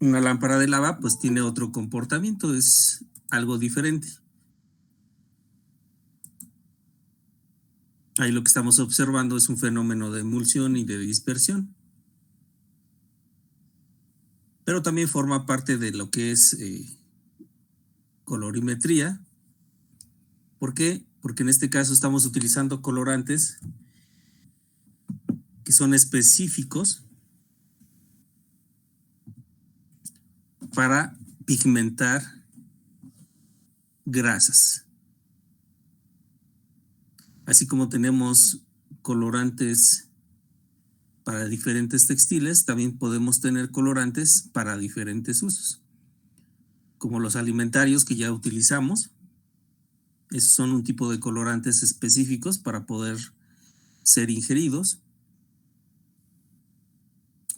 Una lámpara de lava pues tiene otro comportamiento, es algo diferente. Ahí lo que estamos observando es un fenómeno de emulsión y de dispersión. Pero también forma parte de lo que es colorimetría. ¿Por qué? Porque en este caso estamos utilizando colorantes que son específicos para pigmentar grasas. Así como tenemos colorantes para diferentes textiles, también podemos tener colorantes para diferentes usos, como los alimentarios que ya utilizamos. Esos son un tipo de colorantes específicos para poder ser ingeridos.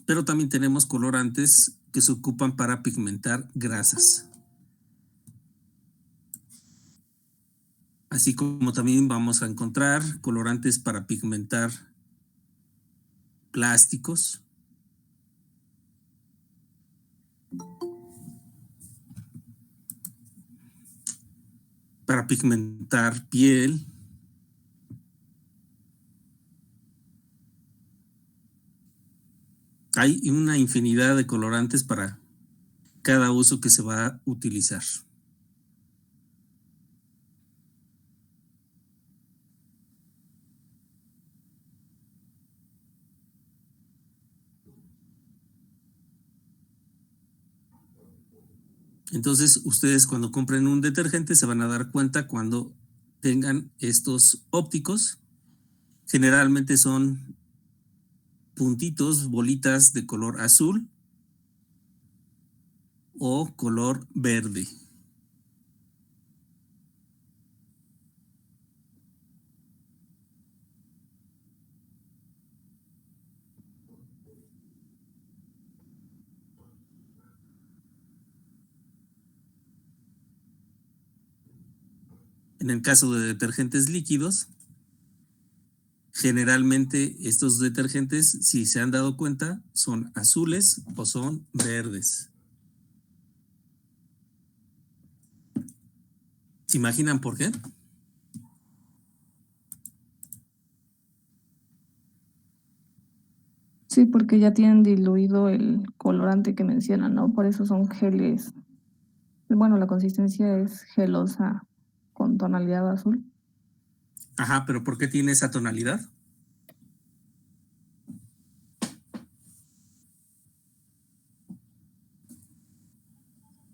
Pero también tenemos colorantes que se ocupan para pigmentar grasas. Así como también vamos a encontrar colorantes para pigmentar plásticos, para pigmentar piel, hay una infinidad de colorantes para cada uso que se va a utilizar. Entonces, ustedes cuando compren un detergente se van a dar cuenta cuando tengan estos ópticos. Generalmente son puntitos, bolitas de color azul o color verde. En el caso de detergentes líquidos, generalmente estos detergentes, si se han dado cuenta, son azules o son verdes. ¿Se imaginan por qué? Sí, porque ya tienen diluido el colorante que mencionan, ¿no? Por eso son geles. Bueno, la consistencia es gelosa con tonalidad azul. Ajá, pero ¿por qué tiene esa tonalidad?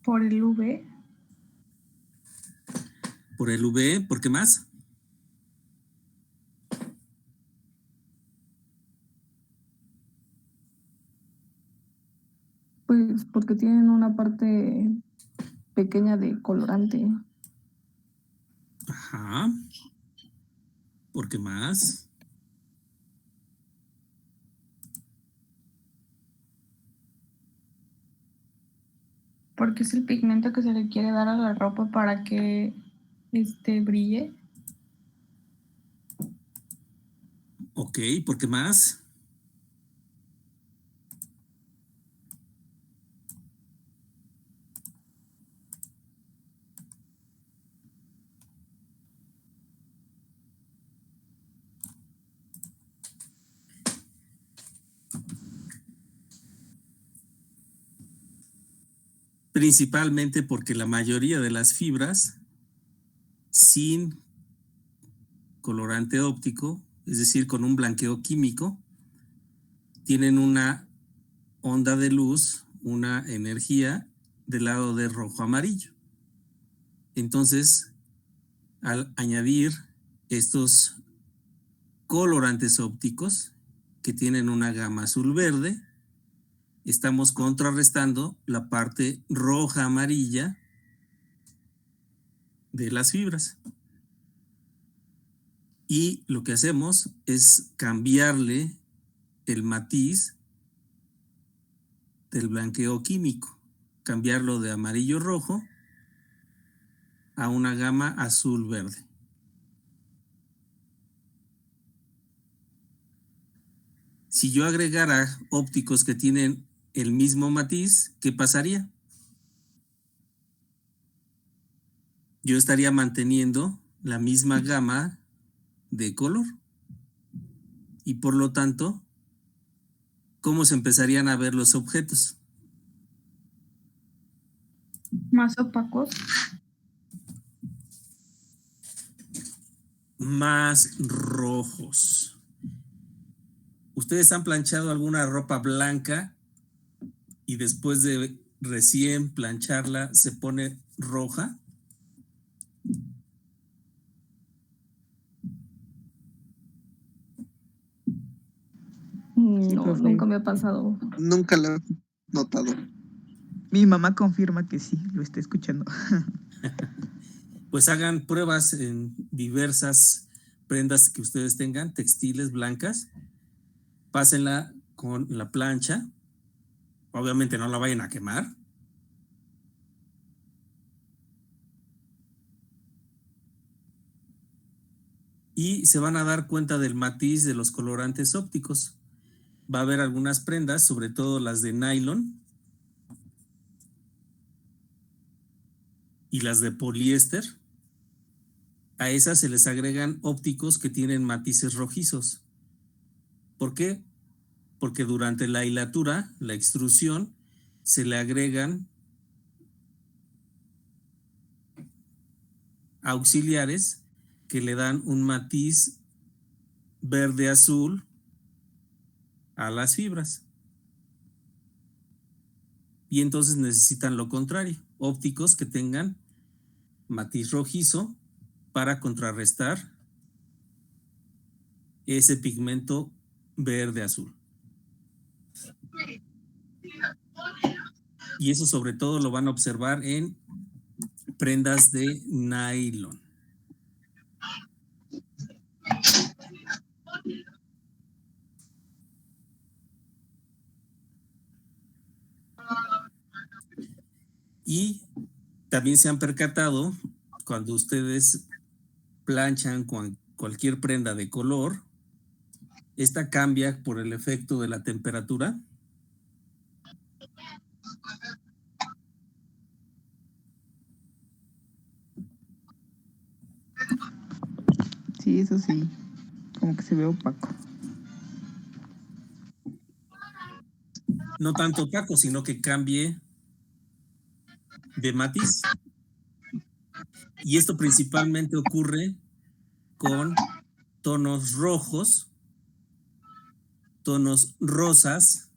Por el UV, Por el UV, ¿por qué más? pues porque tienen una parte pequeña de colorante. Ajá, ¿por qué más? Porque es el pigmento que se le quiere dar a la ropa para que brille. Ok, ¿por qué más? Principalmente porque la mayoría de las fibras sin colorante óptico, es decir, con un blanqueo químico, tienen una onda de luz, una energía del lado de rojo amarillo. Entonces, al añadir estos colorantes ópticos que tienen una gama azul verde, estamos contrarrestando la parte roja amarilla de las fibras. Y lo que hacemos es cambiarle el matiz del blanqueo químico, cambiarlo de amarillo rojo a una gama azul verde. Si yo agregara ópticos que tienen el mismo matiz, ¿qué pasaría? Yo estaría manteniendo la misma gama de color. Y por lo tanto, ¿cómo se empezarían a ver los objetos? Más opacos. Más rojos. ¿Ustedes han planchado alguna ropa blanca y después de recién plancharla se pone roja? Sí, No, profe. nunca me ha pasado. Nunca lo he notado. Mi mamá confirma que sí, lo está escuchando. Pues hagan pruebas en diversas prendas que ustedes tengan, textiles blancas, pásenla con la plancha, obviamente no la vayan a quemar. Y se van a dar cuenta del matiz de los colorantes ópticos. Va a haber algunas prendas, sobre todo las de nylon y las de poliéster. A esas se les agregan ópticos que tienen matices rojizos. ¿Por qué? Porque durante la hilatura, la extrusión, se le agregan auxiliares que le dan un matiz verde-azul a las fibras. Y entonces necesitan lo contrario, ópticos que tengan matiz rojizo para contrarrestar ese pigmento verde-azul. Y eso sobre todo lo van a observar en prendas de nylon. Y también se han percatado, cuando ustedes planchan con cualquier prenda de color, esta cambia por el efecto de la temperatura. Sí, eso sí, como que se ve opaco. No tanto opaco, sino que cambie de matiz. Y esto principalmente ocurre con tonos rojos, tonos rosas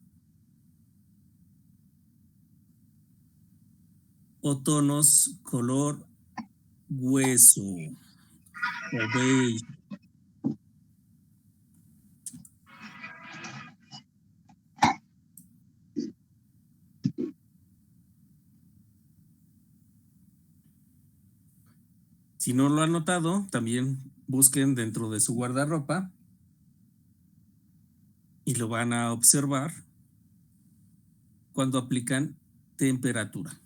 o tonos color hueso o beige. Si no lo han notado, también busquen dentro de su guardarropa y lo van a observar cuando aplican temperatura.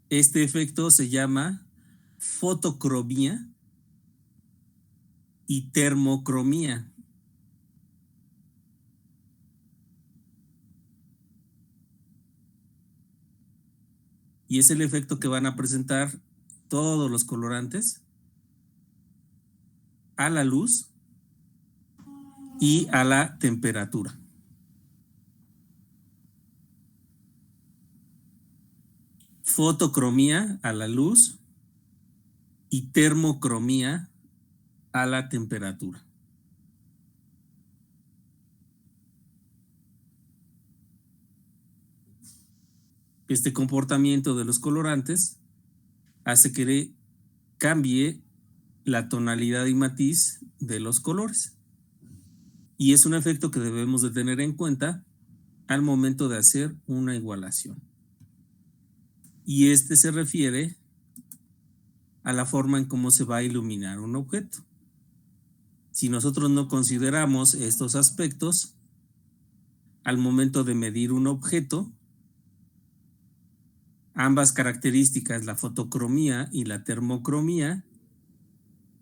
Este efecto se llama fotocromía y termocromía. Y es el efecto que van a presentar todos los colorantes a la luz y a la temperatura. Fotocromía a la luz y termocromía a la temperatura. Este comportamiento de los colorantes hace que cambie la tonalidad y matiz de los colores. Y es un efecto que debemos de tener en cuenta al momento de hacer una igualación. Y este se refiere a la forma en cómo se va a iluminar un objeto. Si nosotros no consideramos estos aspectos, al momento de medir un objeto, ambas características, la fotocromía y la termocromía,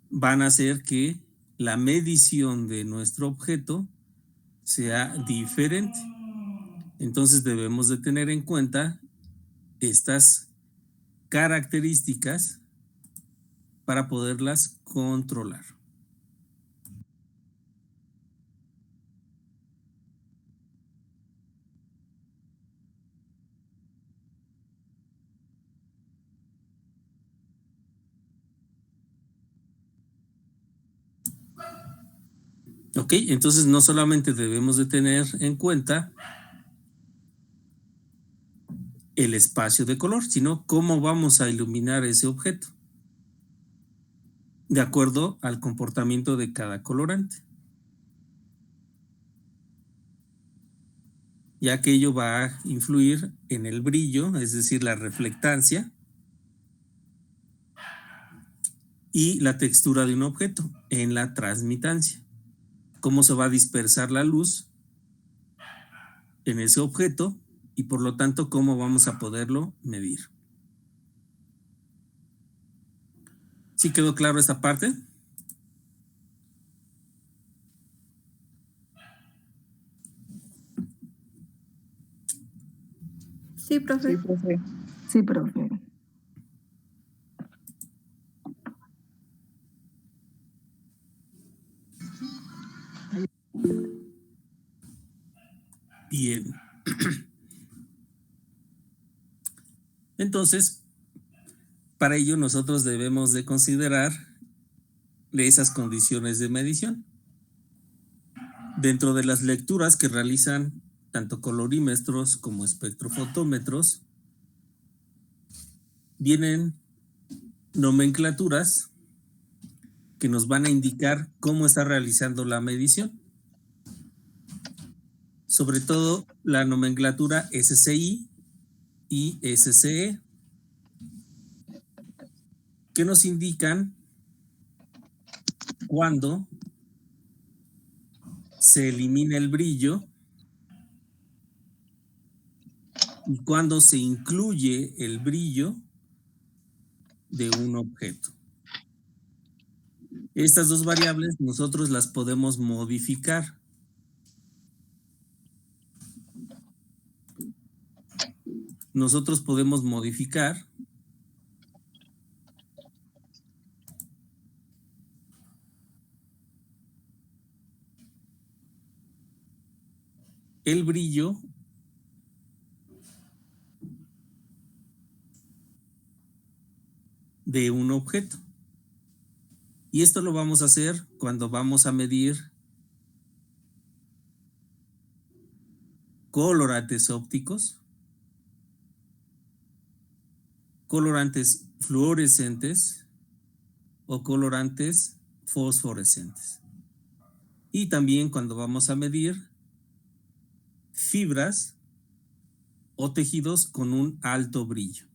van a hacer que la medición de nuestro objeto sea diferente. Entonces debemos de tener en cuenta estas características para poderlas controlar. Ok, entonces no solamente debemos de tener en cuenta el espacio de color, sino cómo vamos a iluminar ese objeto, de acuerdo al comportamiento de cada colorante. Ya que ello va a influir en el brillo, es decir, la reflectancia, y la textura de un objeto, en la transmitancia. Cómo se va a dispersar la luz en ese objeto y por lo tanto cómo vamos a poderlo medir. ¿Sí quedó claro esta parte? Sí, profe. Sí, profe. Sí, profe. Bien. Entonces, para ello nosotros debemos de considerar esas condiciones de medición. Dentro de las lecturas que realizan tanto colorímetros como espectrofotómetros, vienen nomenclaturas que nos van a indicar cómo está realizando la medición. Sobre todo la nomenclatura SCI y SCE, que nos indican cuándo se elimina el brillo y cuándo se incluye el brillo de un objeto. Estas dos variables nosotros las podemos modificar. Nosotros podemos modificar el brillo de un objeto. Y esto lo vamos a hacer cuando vamos a medir colorantes ópticos, colorantes fluorescentes o colorantes fosforescentes. Y también cuando vamos a medir fibras o tejidos con un alto brillo.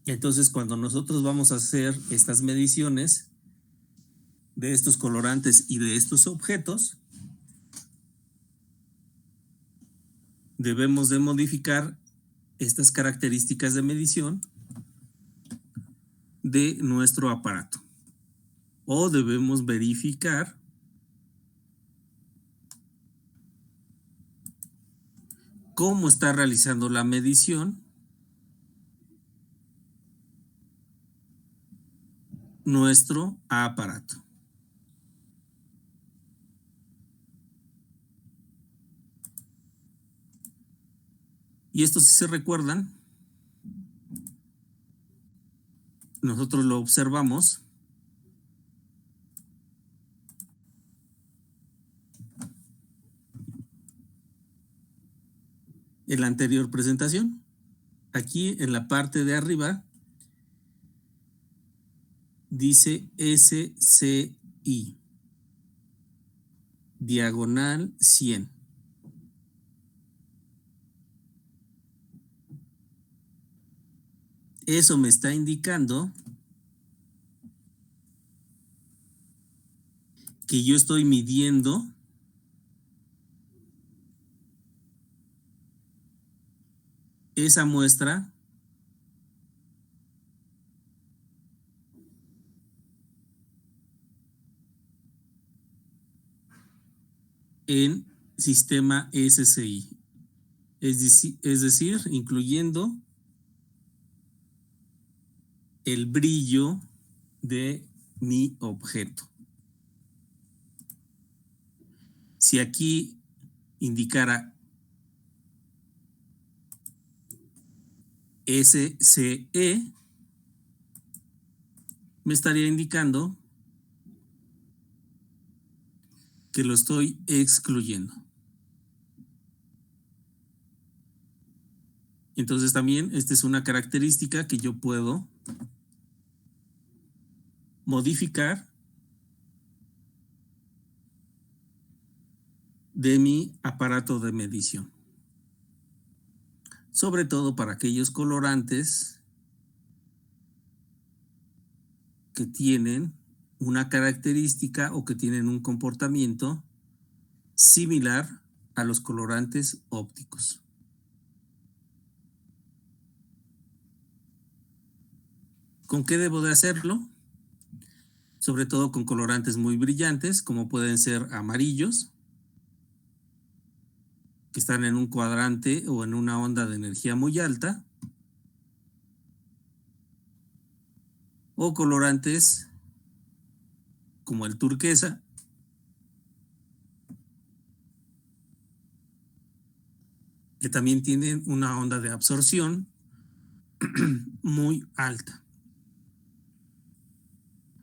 Entonces, cuando nosotros vamos a hacer estas mediciones de estos colorantes y de estos objetos, debemos de modificar estas características de medición de nuestro aparato. O debemos verificar cómo está realizando la medición nuestro aparato. Y esto, si se recuerdan, nosotros lo observamos en la anterior presentación. Aquí en la parte de arriba dice SCI, diagonal 100. Eso me está indicando que yo estoy midiendo esa muestra en sistema SCI, es decir, incluyendo el brillo de mi objeto. Si aquí indicara SCE, me estaría indicando que lo estoy excluyendo. Entonces también esta es una característica que yo puedo modificar de mi aparato de medición. Sobre todo para aquellos colorantes que tienen una característica o que tienen un comportamiento similar a los colorantes ópticos. ¿Con qué debo de hacerlo? Sobre todo con colorantes muy brillantes, como pueden ser amarillos, que están en un cuadrante o en una onda de energía muy alta, o colorantes como el turquesa, que también tienen una onda de absorción muy alta.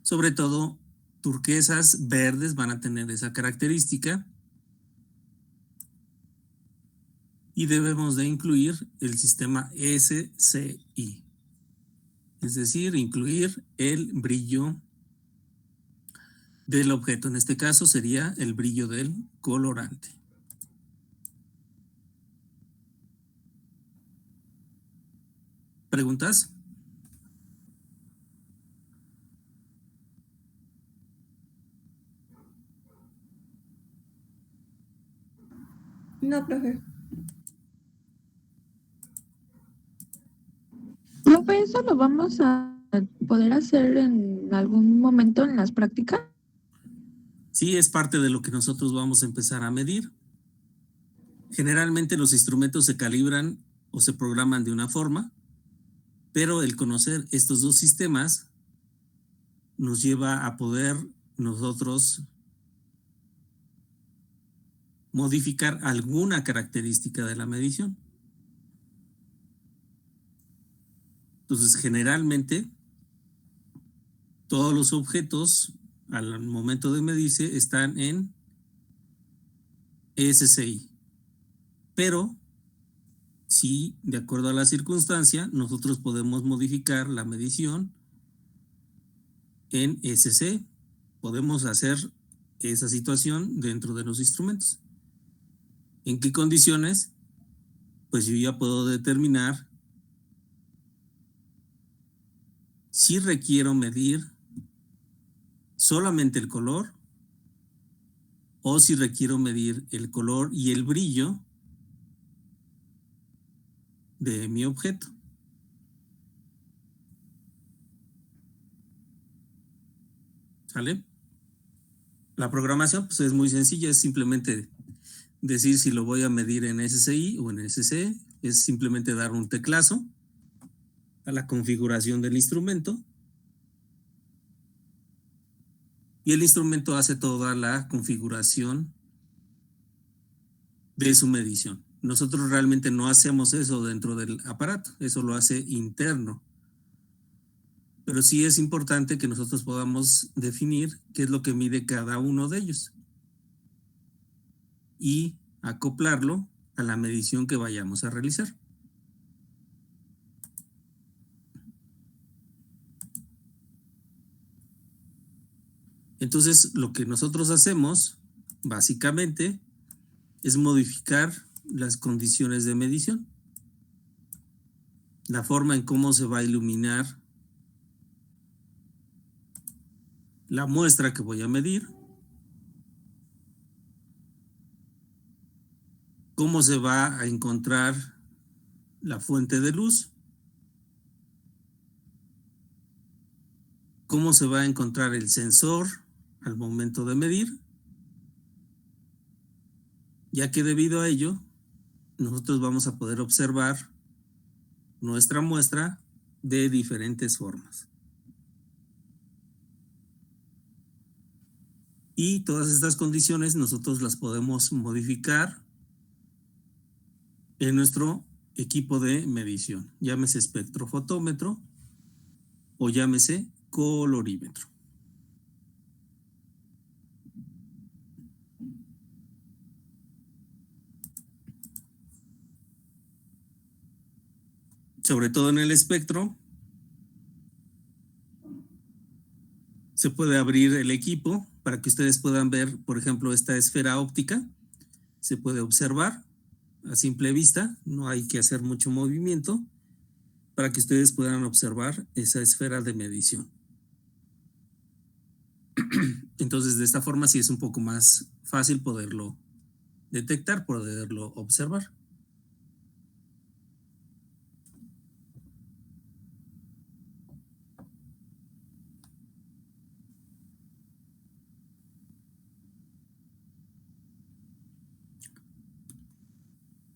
Sobre todo, turquesas verdes van a tener esa característica y debemos de incluir el sistema SCI, es decir, incluir el brillo del objeto. En este caso sería el brillo del colorante. ¿Preguntas? No, profe. Profe, ¿eso lo vamos a poder hacer en algún momento en las prácticas? Sí, es parte de lo que nosotros vamos a empezar a medir. Generalmente los instrumentos se calibran o se programan de una forma, pero el conocer estos dos sistemas nos lleva a poder nosotros modificar alguna característica de la medición. Entonces, generalmente, todos los objetos al momento de medirse están en SCI. Pero, si de acuerdo a la circunstancia, nosotros podemos modificar la medición en SC. Podemos hacer esa situación dentro de los instrumentos. ¿En qué condiciones? Pues yo ya puedo determinar si requiero medir solamente el color o si requiero medir el color y el brillo de mi objeto. ¿Sale? La programación pues, es muy sencilla, es simplemente decir si lo voy a medir en SCI o en SC, es simplemente dar un teclazo a la configuración del instrumento y el instrumento hace toda la configuración de su medición. Nosotros realmente no hacemos eso dentro del aparato, eso lo hace interno. Pero sí es importante que nosotros podamos definir qué es lo que mide cada uno de ellos y acoplarlo a la medición que vayamos a realizar. Entonces, lo que nosotros hacemos, básicamente, es modificar las condiciones de medición. La forma en cómo se va a iluminar la muestra que voy a medir, cómo se va a encontrar la fuente de luz, cómo se va a encontrar el sensor al momento de medir ya que debido a ello, nosotros vamos a poder observar nuestra muestra de diferentes formas. Y todas estas condiciones nosotros las podemos modificar en nuestro equipo de medición, llámese espectrofotómetro o llámese colorímetro. Sobre todo en el espectro, se puede abrir el equipo para que ustedes puedan ver, por ejemplo, esta esfera óptica. Se puede observar a simple vista, no hay que hacer mucho movimiento para que ustedes puedan observar esa esfera de medición. Entonces, de esta forma sí es un poco más fácil poderlo detectar, poderlo observar.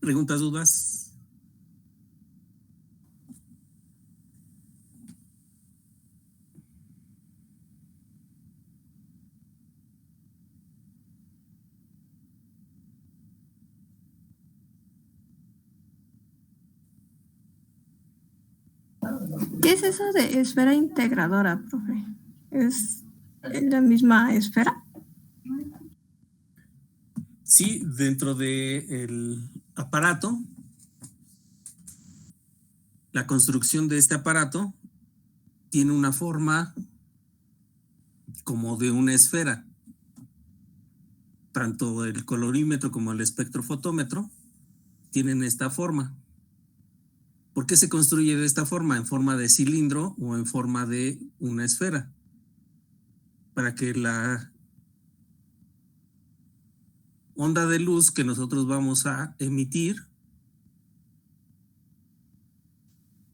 ¿Preguntas, dudas? ¿Qué es eso de esfera integradora, profe? ¿Es la misma esfera? Sí, dentro del aparato, la construcción de este aparato tiene una forma como de una esfera. Tanto el colorímetro como el espectrofotómetro tienen esta forma. ¿Por qué se construye de esta forma? En forma de cilindro o en forma de una esfera. Para que la onda de luz que nosotros vamos a emitir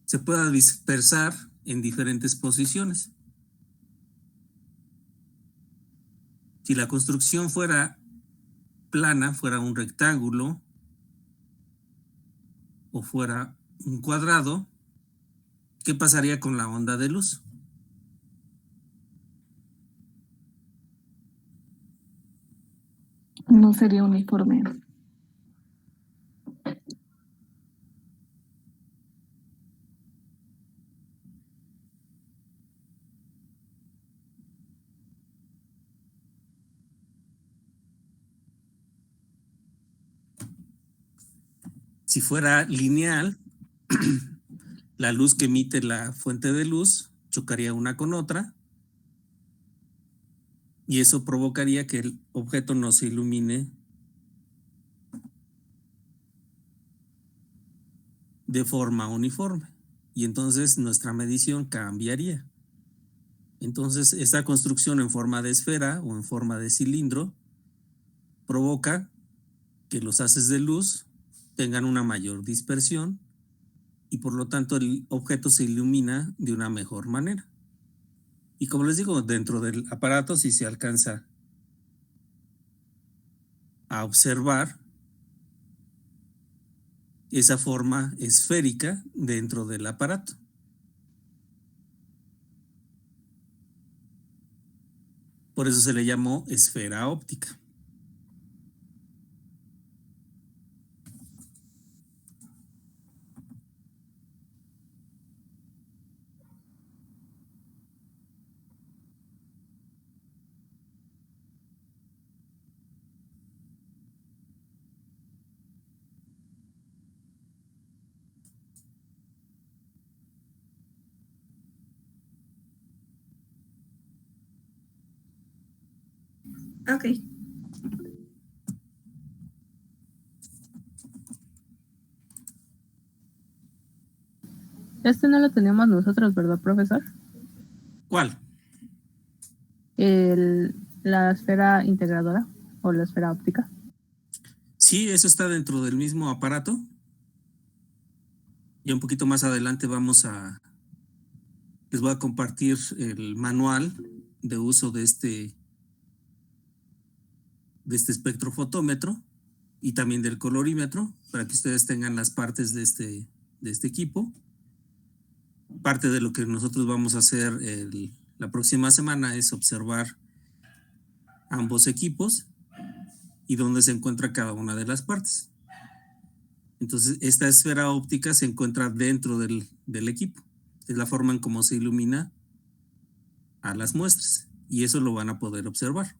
se pueda dispersar en diferentes posiciones. Si la construcción fuera plana, fuera un rectángulo o fuera un cuadrado, ¿qué pasaría con la onda de luz? No sería uniforme. Si fuera lineal, la luz que emite la fuente de luz chocaría una con otra y eso provocaría que el objeto no se ilumine de forma uniforme y entonces nuestra medición cambiaría. Entonces, esta construcción en forma de esfera o en forma de cilindro provoca que los haces de luz tengan una mayor dispersión y por lo tanto el objeto se ilumina de una mejor manera. Y como les digo, dentro del aparato sí se alcanza a observar esa forma esférica dentro del aparato. Por eso se le llamó esfera óptica. Ok. Este no lo tenemos nosotros, ¿verdad, profesor? ¿Cuál? La esfera integradora o la esfera óptica. Sí, eso está dentro del mismo aparato. Y un poquito más adelante les voy a compartir el manual de uso de este espectrofotómetro y también del colorímetro, para que ustedes tengan las partes de este equipo. Parte de lo que nosotros vamos a hacer la próxima semana es observar ambos equipos y dónde se encuentra cada una de las partes. Entonces, esta esfera óptica se encuentra dentro del equipo. Es la forma en cómo se ilumina a las muestras y eso lo van a poder observar.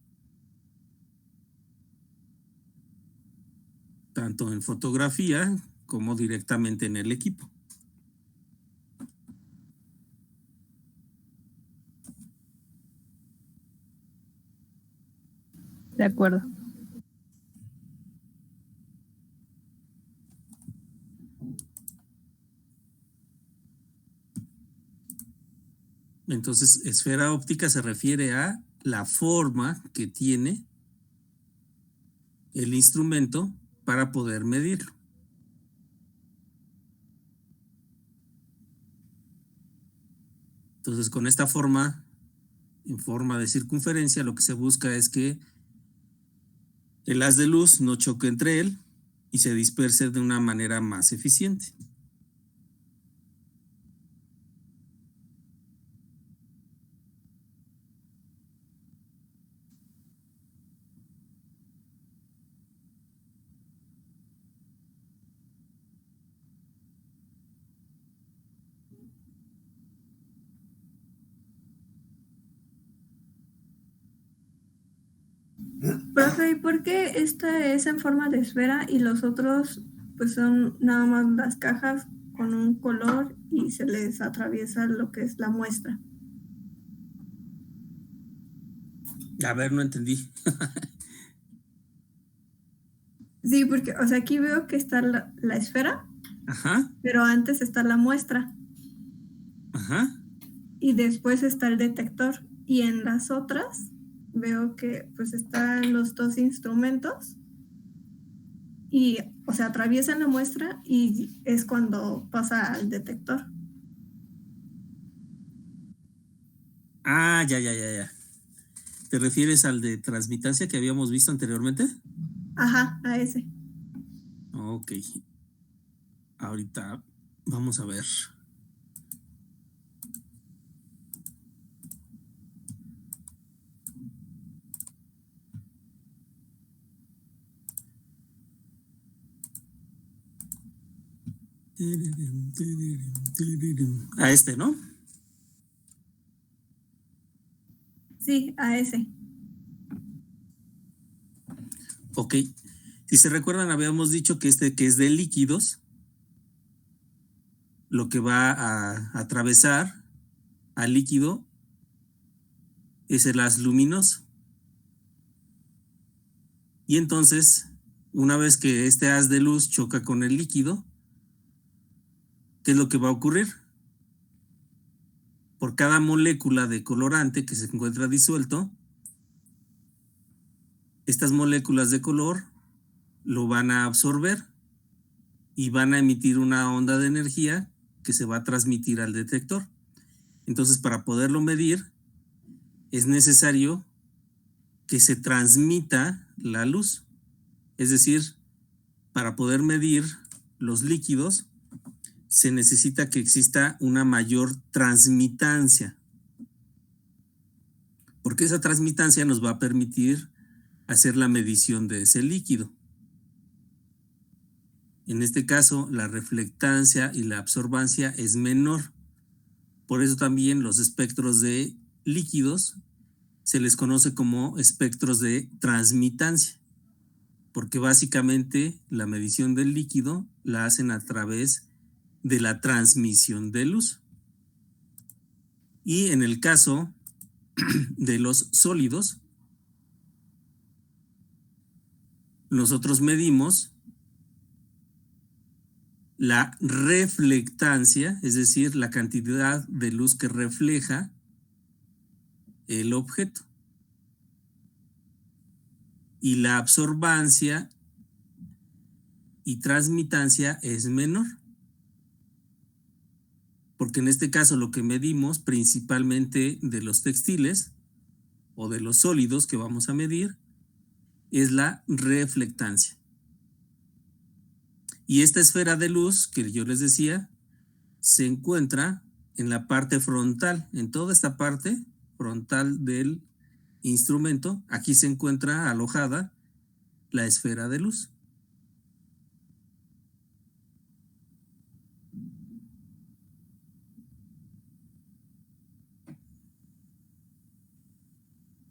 Tanto en fotografía como directamente en el equipo. De acuerdo. Entonces, esfera óptica se refiere a la forma que tiene el instrumento para poder medirlo. Entonces, con esta forma, en forma de circunferencia, lo que se busca es que el haz de luz no choque entre él y se disperse de una manera más eficiente. Profe, ¿y por qué esta es en forma de esfera y los otros pues son nada más las cajas con un color y se les atraviesa lo que es la muestra? A ver, no entendí. Sí, porque, o sea, aquí veo que está la esfera, Ajá, pero antes está la muestra ajá. y después está el detector. Y en las otras veo que pues están los dos instrumentos y, o sea, atraviesan la muestra y es cuando pasa al detector. Ah, ya. ¿Te refieres al de transmitancia que habíamos visto anteriormente? Ajá, a ese. Ok. Ahorita vamos a ver. A este, ¿no? Sí, a ese. Ok. Si se recuerdan, habíamos dicho que que es de líquidos, lo que va a atravesar al líquido es el haz luminoso. Y entonces, una vez que este haz de luz choca con el líquido, ¿qué es lo que va a ocurrir? Por cada molécula de colorante que se encuentra disuelto, estas moléculas de color lo van a absorber y van a emitir una onda de energía que se va a transmitir al detector. Entonces, para poderlo medir, es necesario que se transmita la luz. Es decir, para poder medir los líquidos, se necesita que exista una mayor transmitancia, porque esa transmitancia nos va a permitir hacer la medición de ese líquido. En este caso, la reflectancia y la absorbancia es menor. Por eso también los espectros de líquidos se les conoce como espectros de transmitancia, porque básicamente la medición del líquido la hacen a través de la transmisión de luz. Y en el caso de los sólidos, nosotros medimos la reflectancia, es decir, la cantidad de luz que refleja el objeto. Y la absorbancia y transmitancia es menor. Porque en este caso lo que medimos principalmente de los textiles o de los sólidos que vamos a medir es la reflectancia. Y esta esfera de luz que yo les decía se encuentra en la parte frontal, en toda esta parte frontal del instrumento. Aquí se encuentra alojada la esfera de luz.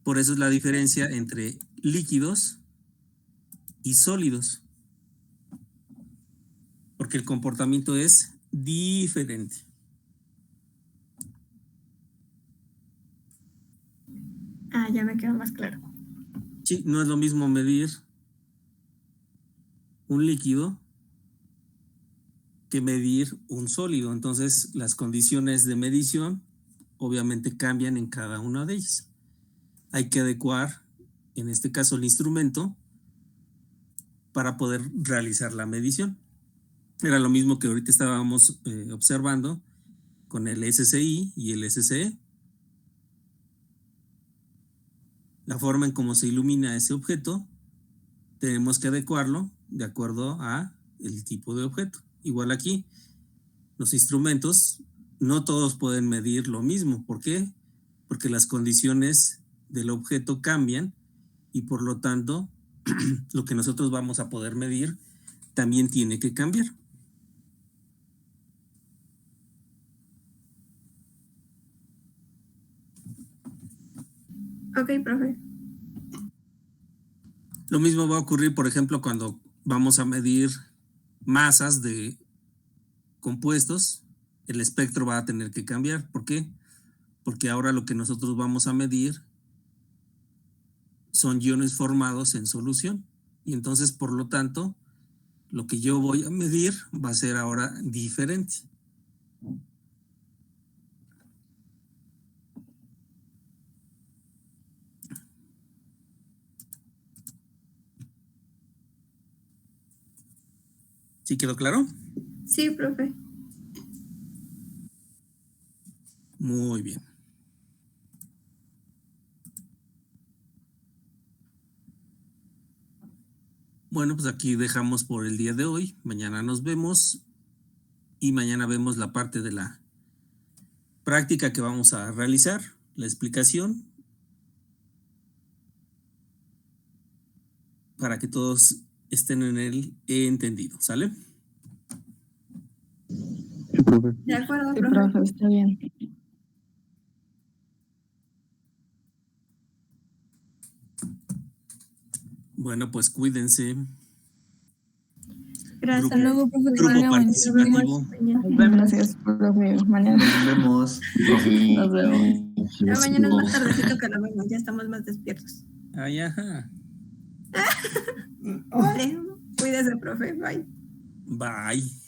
Por eso es la diferencia entre líquidos y sólidos, porque el comportamiento es diferente. Ah, ya me quedó más claro. Sí, no es lo mismo medir un líquido que medir un sólido. Entonces, las condiciones de medición obviamente cambian en cada una de ellas. Hay que adecuar, en este caso, el instrumento para poder realizar la medición. Era lo mismo que ahorita estábamos observando con el SCI y el SCE. La forma en cómo se ilumina ese objeto, tenemos que adecuarlo de acuerdo a el tipo de objeto. Igual aquí, los instrumentos, no todos pueden medir lo mismo. ¿Por qué? Porque las condiciones del objeto cambian y por lo tanto, lo que nosotros vamos a poder medir también tiene que cambiar. Ok, profe. Lo mismo va a ocurrir, por ejemplo, cuando vamos a medir masas de compuestos, el espectro va a tener que cambiar. ¿Por qué? Porque ahora lo que nosotros vamos a medir son iones formados en solución. Y entonces, por lo tanto, lo que yo voy a medir va a ser ahora diferente. ¿Sí quedó claro? Sí, profe. Muy bien. Bueno, pues aquí dejamos por el día de hoy. Mañana nos vemos y mañana vemos la parte de la práctica que vamos a realizar, la explicación, para que todos estén en el entendido. ¿Sale? Sí, profe. De acuerdo, Sí, profe. profe, está bien. Bueno, pues cuídense. Gracias. Hasta luego, profe, que Grupo tenga buen Nos vemos participativo. mañana. Gracias, profe. Mañana Nos vemos. nos vemos. Ya mañana es más tardecito que lo vemos, ya estamos más despiertos. Ay, ajá. Vale, cuídese, profe. Bye. Bye.